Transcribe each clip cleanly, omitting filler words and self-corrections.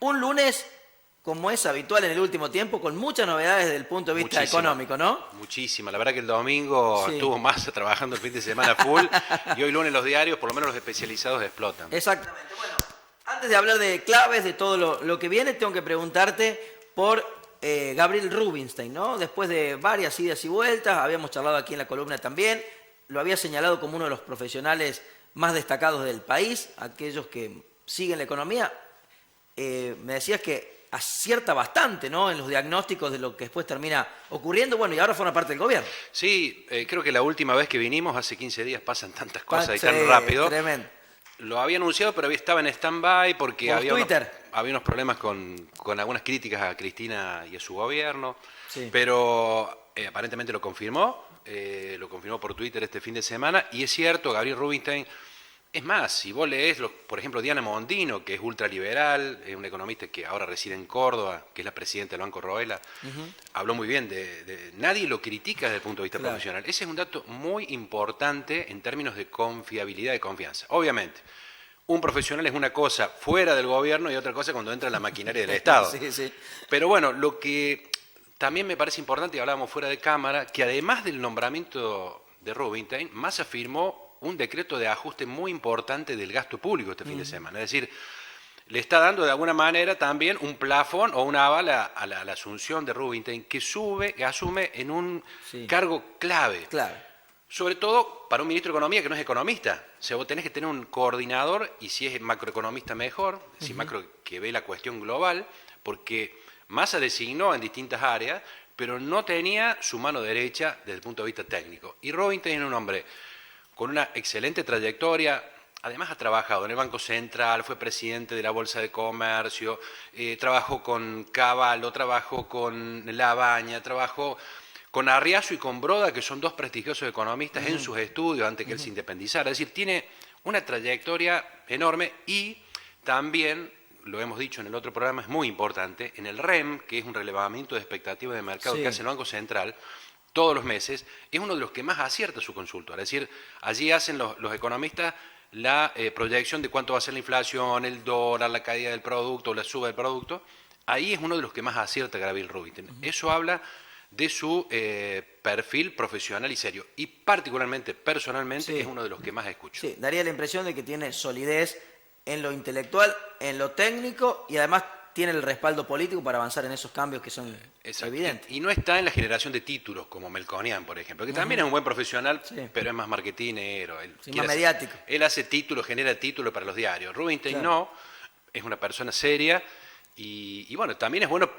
Un lunes, como es habitual en el último tiempo, con muchas novedades desde el punto de vista económico, ¿no? Muchísima. La verdad que el domingo Sí. estuvo más trabajando el fin de semana full y hoy lunes los diarios, por lo menos los especializados, explotan. Exactamente. Bueno, antes de hablar de claves, de todo lo que viene, tengo que preguntarte por Gabriel Rubinstein, ¿no? Después de varias idas y vueltas, habíamos charlado aquí en la columna también, lo había señalado como uno de los profesionales más destacados del país, aquellos que siguen la economía. Me decías que acierta bastante, ¿no?, en los diagnósticos de lo que después termina ocurriendo. Bueno, y ahora forma parte del gobierno. Sí, creo que la última vez que vinimos, hace 15 días, pasan tantas cosas y Sí, tan rápido. tremendo. Lo había anunciado, pero estaba en stand-by porque Por había Twitter. había unos problemas con algunas críticas a Cristina y a su gobierno. Sí. Pero aparentemente lo confirmó por Twitter este fin de semana. Y es cierto, Gabriel Rubinstein. Es más, si vos lees, por ejemplo, Diana Mondino, que es ultraliberal, es una economista que ahora reside en Córdoba, que es la presidenta del Banco Roela, habló muy bien nadie lo critica desde el punto de vista Claro. profesional. Ese es un dato muy importante en términos de confiabilidad y confianza. Obviamente, un profesional es una cosa fuera del gobierno y otra cosa cuando entra en la maquinaria del Estado. Sí, sí. Pero bueno, lo que también me parece importante, y hablábamos fuera de cámara, que además del nombramiento de Rubinstein, Massa firmó un decreto de ajuste muy importante del gasto público este fin de semana. Es decir, le está dando de alguna manera también un plafón o un aval a la asunción de Rubinstein, que asume en un Sí. cargo clave. Claro. Sobre todo para un ministro de Economía que no es economista. O sea, vos tenés que tener un coordinador, y si es macroeconomista mejor, si macro que ve la cuestión global, porque Massa designó en distintas áreas, pero no tenía su mano derecha desde el punto de vista técnico. Y Rubinstein es un hombre con una excelente trayectoria. Además ha trabajado en el Banco Central, fue presidente de la Bolsa de Comercio, trabajó con Cavallo, trabajó con Labaña, trabajó con Arriazu y con Broda, que son dos prestigiosos economistas en sus estudios antes que él se independizara. Es decir, tiene una trayectoria enorme y también, lo hemos dicho en el otro programa, es muy importante, en el REM, que es un relevamiento de expectativas de mercado Sí. que hace el Banco Central, todos los meses, es uno de los que más acierta su consultora. Es decir, allí hacen los economistas la proyección de cuánto va a ser la inflación, el dólar, la caída del producto, la suba del producto. Ahí es uno de los que más acierta Gabriel Rubinstein. Eso habla de su perfil profesional y serio. Y particularmente, personalmente, Sí. es uno de los que más escucho. Sí, daría la impresión de que tiene solidez en lo intelectual, en lo técnico y además tiene el respaldo político para avanzar en esos cambios que son Exacto. evidentes. Y no está en la generación de títulos como Melconian, por ejemplo, que también es un buen profesional, Sí. pero es más marketinero. Él Sí, quiere más mediático. Él hace títulos, genera títulos para los diarios. Rubinstein Claro. no, es una persona seria y bueno, también es bueno,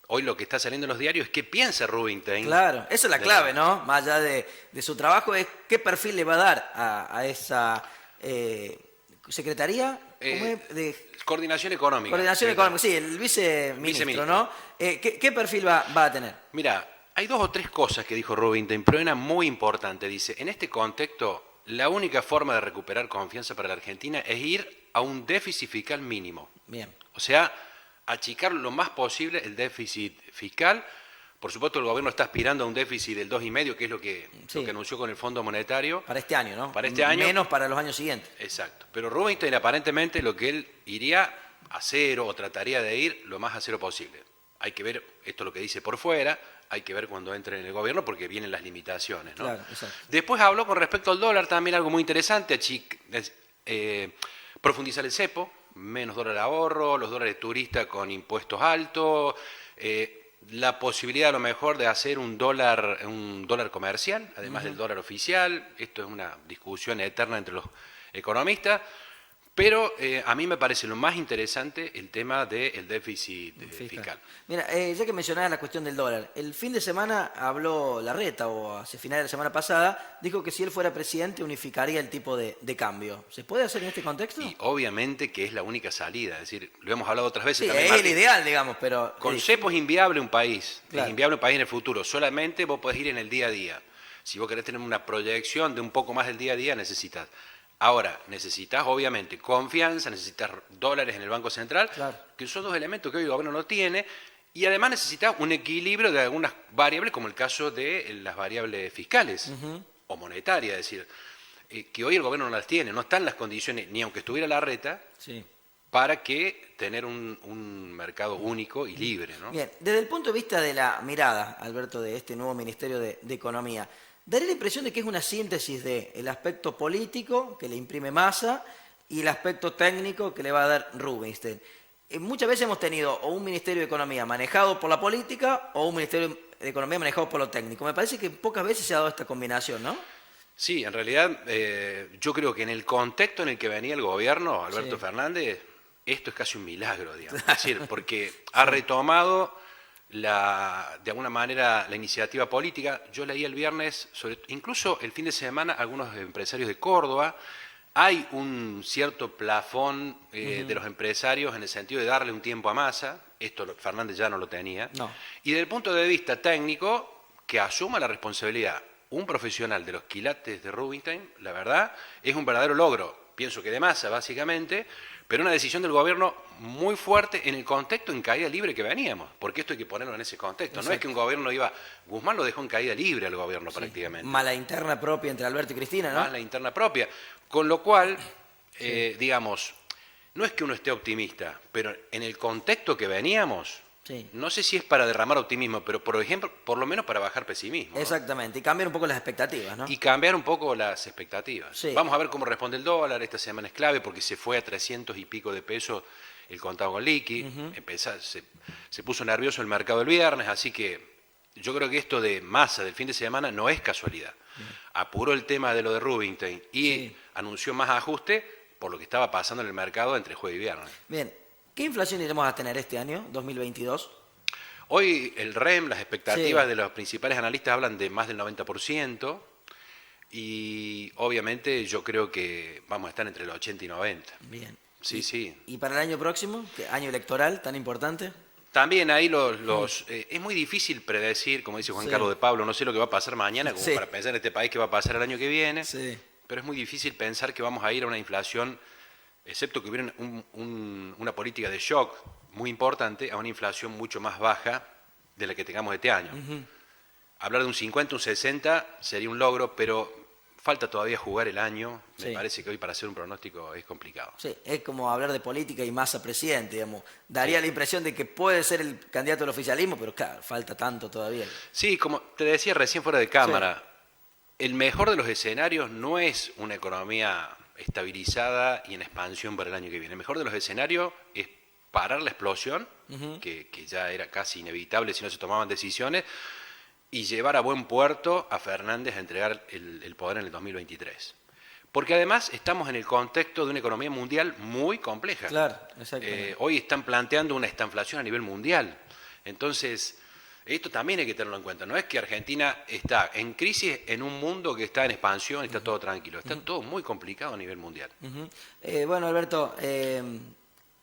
hoy lo que está saliendo en los diarios es qué piensa Rubinstein. Claro, esa es la de clave, ¿no? Más allá de su trabajo, es qué perfil le va a dar a esa secretaría. ¿Cómo es? De Coordinación económica. coordinación económica, sí, el viceministro, Viceministro. ¿no? ¿Qué perfil va a tener? Mira, hay dos o tres cosas que dijo Rubinstein, pero una muy importante. Dice, en este contexto, la única forma de recuperar confianza para la Argentina es ir a un déficit fiscal mínimo. Bien. O sea, achicar lo más posible el déficit fiscal. Por supuesto, el gobierno está aspirando a un déficit del 2,5, que es lo que anunció con el Fondo Monetario. Para este año, ¿no? Para este año. Menos para los años siguientes. Exacto. Pero Rubinstein aparentemente lo que él iría a cero o trataría de ir lo más a cero posible. Hay que ver esto lo que dice por fuera, hay que ver cuando entre en el gobierno porque vienen las limitaciones, ¿no? Claro, exacto. Después habló con respecto al dólar también algo muy interesante, profundizar el cepo, menos dólar ahorro, los dólares turistas con impuestos altos, la posibilidad a lo mejor de hacer un dólar comercial, además del dólar oficial. Esto es una discusión eterna entre los economistas, pero a mí me parece lo más interesante el tema del déficit fiscal. Mira, ya que mencionabas la cuestión del dólar, el fin de semana habló Larreta, o hacia finales de la semana pasada, dijo que si él fuera presidente unificaría el tipo de cambio. ¿Se puede hacer en este contexto? Y obviamente que es la única salida, es decir, lo hemos hablado otras veces Sí, también, es el Martín. ideal, digamos, pero... Con cepo es inviable un país, Claro. es inviable un país en el futuro, solamente vos podés ir en el día a día. Si vos querés tener una proyección de un poco más del día a día, necesitas. Ahora, necesitas obviamente confianza, necesitas dólares en el Banco Central, Claro. que son dos elementos que hoy el gobierno no tiene, y además necesitas un equilibrio de algunas variables, como el caso de las variables fiscales o monetarias, es decir, que hoy el gobierno no las tiene, no están las condiciones, ni aunque estuviera Larreta, Sí. para que tener un mercado único y libre, ¿no? Bien, desde el punto de vista de la mirada, Alberto, de este nuevo Ministerio de Economía, daría la impresión de que es una síntesis del aspecto político que le imprime Massa y el aspecto técnico que le va a dar Rubinstein. Muchas veces hemos tenido o un Ministerio de Economía manejado por la política o un Ministerio de Economía manejado por lo técnico. Me parece que pocas veces se ha dado esta combinación, ¿no? Sí, en realidad yo creo que en el contexto en el que venía el gobierno, Alberto Fernández, esto es casi un milagro, digamos. Es decir, porque ha retomado de alguna manera la iniciativa política. Yo leí el viernes, incluso el fin de semana, algunos empresarios de Córdoba. Hay un cierto plafón de los empresarios en el sentido de darle un tiempo a Massa. Esto Fernández ya no lo tenía. No. Y desde el punto de vista técnico, que asuma la responsabilidad un profesional de los quilates de Rubinstein, la verdad, es un verdadero logro. Pienso que de Massa, básicamente, pero una decisión del gobierno muy fuerte en el contexto en caída libre que veníamos, porque esto hay que ponerlo en ese contexto. Exacto. No es que un gobierno Guzmán lo dejó en caída libre al gobierno prácticamente. Más la interna propia entre Alberto y Cristina, ¿no? Más la interna propia. Con lo cual, digamos, no es que uno esté optimista, pero en el contexto que veníamos, no sé si es para derramar optimismo, pero por ejemplo, por lo menos para bajar pesimismo. Exactamente, y cambiar un poco las expectativas, ¿no? Y cambiar un poco las expectativas. Sí. Vamos a ver cómo responde el dólar. Esta semana es clave porque se fue a 300 y pico de pesos el contado con liqui. Se puso nervioso el mercado el viernes, así que yo creo que esto de Massa del fin de semana no es casualidad. Apuró el tema de lo de Rubinstein y anunció más ajuste por lo que estaba pasando en el mercado entre jueves y viernes. Bien, ¿qué inflación iremos a tener este año, 2022? Hoy el REM, las expectativas de los principales analistas hablan de más del 90% y obviamente yo creo que vamos a estar entre el 80 y 90. Bien. Sí, sí. ¿Y para el año próximo, qué año electoral tan importante? También ahí es muy difícil predecir, como dice Juan Carlos de Pablo, no sé lo que va a pasar mañana, como para pensar en este país qué va a pasar el año que viene, pero es muy difícil pensar que vamos a ir a una inflación, excepto que hubiera una política de shock muy importante, a una inflación mucho más baja de la que tengamos este año. Hablar de un 50, un 60 sería un logro, pero falta todavía jugar el año. Me parece que hoy para hacer un pronóstico es complicado. Sí, es como hablar de política y Massa presidente, digamos. Daría la impresión de que puede ser el candidato del oficialismo, pero claro, falta tanto todavía. Sí, como te decía recién fuera de cámara, el mejor de los escenarios no es una economía estabilizada y en expansión para el año que viene. El mejor de los escenarios es parar la explosión, que ya era casi inevitable si no se tomaban decisiones, y llevar a buen puerto a Fernández a entregar el poder en el 2023. Porque además estamos en el contexto de una economía mundial muy compleja. Claro, exactamente. Hoy están planteando una estanflación a nivel mundial. Entonces, esto también hay que tenerlo en cuenta. No es que Argentina está en crisis en un mundo que está en expansión, está todo tranquilo. Está todo muy complicado a nivel mundial. Bueno, Alberto,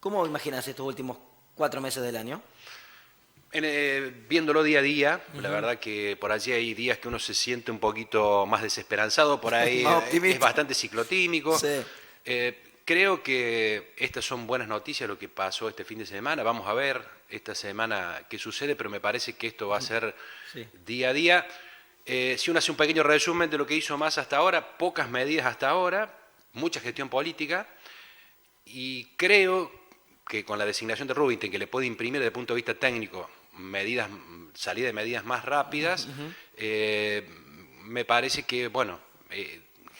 ¿cómo imaginas estos últimos 4 meses del año? Viéndolo día a día, la verdad que por allí hay días que uno se siente un poquito más desesperanzado, por ahí es bastante ciclotímico. Creo que estas son buenas noticias lo que pasó este fin de semana. Vamos a ver esta semana qué sucede, pero me parece que esto va a ser día a día. Si uno hace un pequeño resumen de lo que hizo Massa hasta ahora, pocas medidas hasta ahora, mucha gestión política, y creo que con la designación de Rubinstein, que le puede imprimir desde el punto de vista técnico salida de medidas más rápidas, me parece que,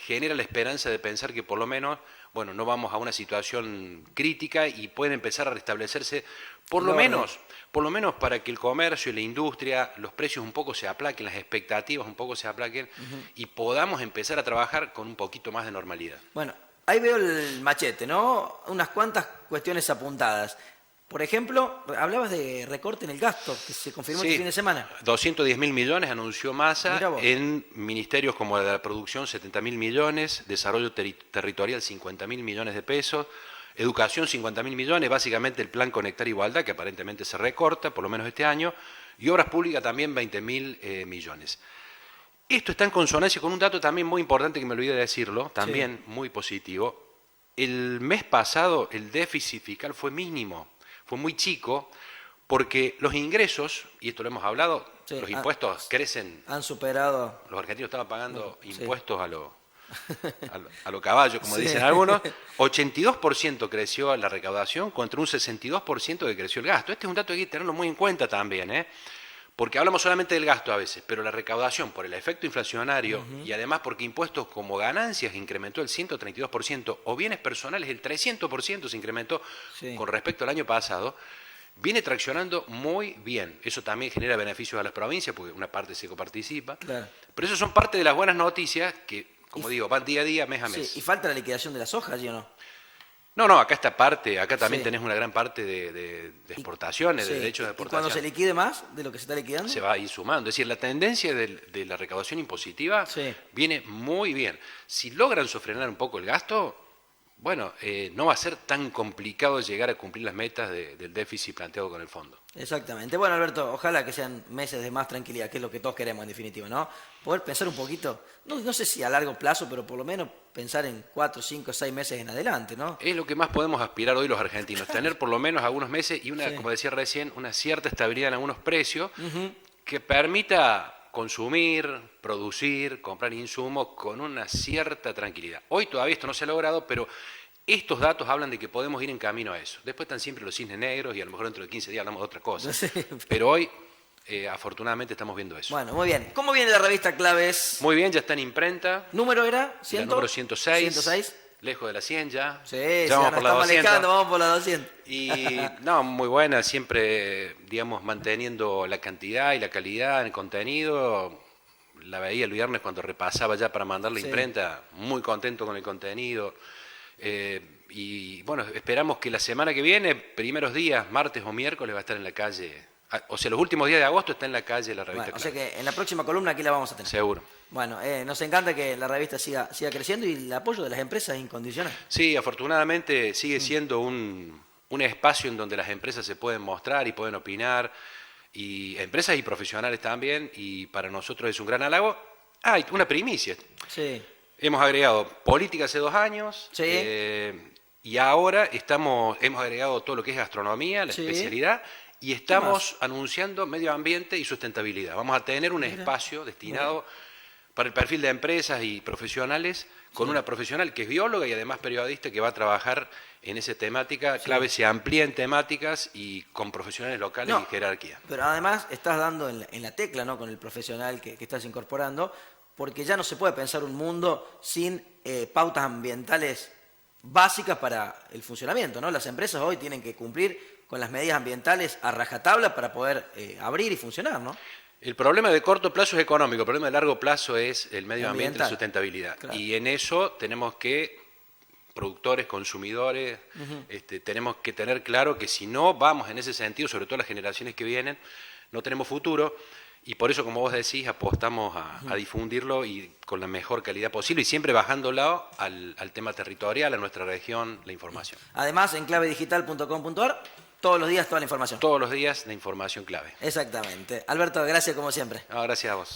genera la esperanza de pensar que por lo menos, no vamos a una situación crítica y pueden empezar a restablecerse, por lo menos para que el comercio y la industria, los precios un poco se aplaquen, las expectativas un poco se aplaquen y podamos empezar a trabajar con un poquito más de normalidad. Bueno, ahí veo el machete, ¿no? Unas cuantas cuestiones apuntadas. Por ejemplo, hablabas de recorte en el gasto, que se confirmó este fin de semana. 210.000 millones anunció Massa, en ministerios como el de la producción 70.000 millones, desarrollo territorial 50.000 millones de pesos, educación 50.000 millones, básicamente el plan Conectar Igualdad, que aparentemente se recorta, por lo menos este año, y obras públicas también 20.000 millones. Esto está en consonancia con un dato también muy importante que me olvidé de decirlo, también muy positivo. El mes pasado el déficit fiscal fue mínimo. Fue muy chico porque los ingresos, y esto lo hemos hablado, los impuestos crecen. Han superado. Los argentinos estaban pagando impuestos a a lo caballo, como Sí. dicen algunos, 82% creció la recaudación contra un 62% que creció el gasto. Este es un dato que hay que tenerlo muy en cuenta también, ¿eh? Porque hablamos solamente del gasto a veces, pero la recaudación por el efecto inflacionario y además porque impuestos como ganancias incrementó el 132% o bienes personales el 300% se incrementó Sí. con respecto al año pasado, viene traccionando muy bien. Eso también genera beneficios a las provincias porque una parte se coparticipa. Claro. Pero eso son parte de las buenas noticias que, como digo, van día a día, mes a Sí, mes. y falta la liquidación de la soja, ¿sí o no? No, acá esta parte, acá también Sí. tenés una gran parte de exportaciones, de Sí, derechos de y cuando se exportación. liquide más de lo que se está liquidando. Se va a ir sumando. Es decir, la tendencia de la recaudación impositiva Sí. viene muy bien. Si logran sofrenar un poco el gasto, bueno, no va a ser tan complicado llegar a cumplir las metas del déficit planteado con el fondo. Exactamente. Bueno, Alberto, ojalá que sean meses de más tranquilidad, que es lo que todos queremos en definitiva, ¿no? Poder pensar un poquito, no sé si a largo plazo, pero por lo menos pensar en 4, 5, 6 meses en adelante, ¿no? Es lo que más podemos aspirar hoy los argentinos, tener por lo menos algunos meses y una, Sí. como decía recién, una cierta estabilidad en algunos precios que permita consumir, producir, comprar insumos con una cierta tranquilidad. Hoy todavía esto no se ha logrado, pero estos datos hablan de que podemos ir en camino a eso. Después están siempre los cisnes negros y a lo mejor dentro de 15 días hablamos de otra cosa. Sí. Pero hoy, afortunadamente, estamos viendo eso. Bueno, muy bien. ¿Cómo viene la revista Claves? Muy bien, ya está en imprenta. ¿Número era? La 100. número 106. 106. Lejos de la 100 ya. Sí, ya sí, vamos nos por la estamos 200. alejando, vamos por la 200. Y no, muy buena, siempre, digamos, manteniendo la cantidad y la calidad en el contenido. La veía el viernes cuando repasaba ya para mandar la Sí. imprenta, muy contento con el contenido. Y bueno, esperamos que la semana que viene, primeros días, martes o miércoles, va a estar en la calle. O sea, los últimos días de agosto está en la calle la revista Bueno, o sea Clave. que en la próxima columna aquí la vamos a tener. Seguro. Bueno, nos encanta que la revista siga creciendo y el apoyo de las empresas es incondicional. Sí, afortunadamente sigue siendo un espacio en donde las empresas se pueden mostrar y pueden opinar, y empresas y profesionales también, y para nosotros es un gran halago. Ah, y una primicia. Sí. Hemos agregado política hace 2 años, Sí. y ahora hemos agregado todo lo que es gastronomía, la Sí. especialidad, y estamos anunciando medio ambiente y sustentabilidad. Vamos a tener un espacio destinado para el perfil de empresas y profesionales, con una profesional que es bióloga y además periodista que va a trabajar en esa temática. Clave se amplía en temáticas y con profesionales locales No, y jerarquía. Pero además estás dando en la tecla, ¿no? Con el profesional que estás incorporando, porque ya no se puede pensar un mundo sin pautas ambientales básicas para el funcionamiento, ¿no? Las empresas hoy tienen que cumplir con las medidas ambientales a rajatabla para poder abrir y funcionar, ¿no? El problema de corto plazo es económico, el problema de largo plazo es el medio ambiente y la Ambiental. sustentabilidad. Claro. Y en eso tenemos que, productores, consumidores, tenemos que tener claro que si no vamos en ese sentido, sobre todo las generaciones que vienen, no tenemos futuro. Y por eso, como vos decís, apostamos a difundirlo y con la mejor calidad posible y siempre bajándolo al tema territorial, a nuestra región, la información. Además, en clavedigital.com.ar, todos los días toda la información. Todos los días la información clave. Exactamente. Alberto, gracias como siempre. No, gracias a vos.